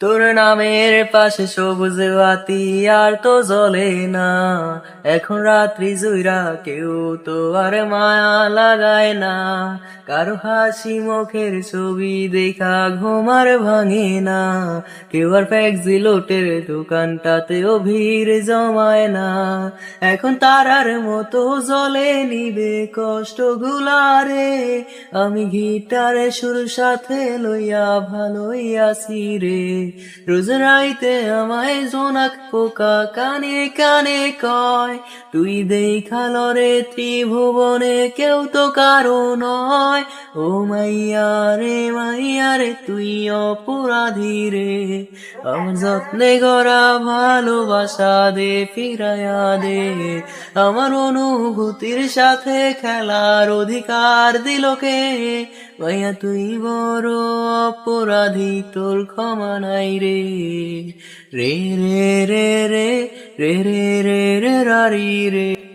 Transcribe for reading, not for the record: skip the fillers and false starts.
তোর নামের পাশে সবুজ বাতি আর তো জ্বলে না। এখন রাত্রি জুইরা কেউ তো আর মায়া লাগায় না। কারো হাসি মুখের ছবি দেখা ঘুমার ভাঙে না। কেউ আর ফ্যাক্সি লোটের দোকানটাতেও ভিড় জমায় না। এখন তারার মতো জ্বলে নিবে কষ্ট গুলারে। আমি গিটারে সুর সাথে লইয়া ভালোই আছি রে। রোজ রাইতে আমায় জোনাক পোকা কানে কানে কয়, তুই দেখালো রে ত্রিভুবনে কেউ তো কারো নয়। ও মাইয়া রে তুই অপরাধী রে। আমার যত্নে গড়া ভালোবাসা দে ফিরাইয়া দে। আমার অনুভূতির সাথে খেলার অধিকার দিল কে? মাইয়া তুই বড় অপরাধী, তোর ক্ষমা নাই রে। রে রে রে রে রে রে রে রে রারি রে।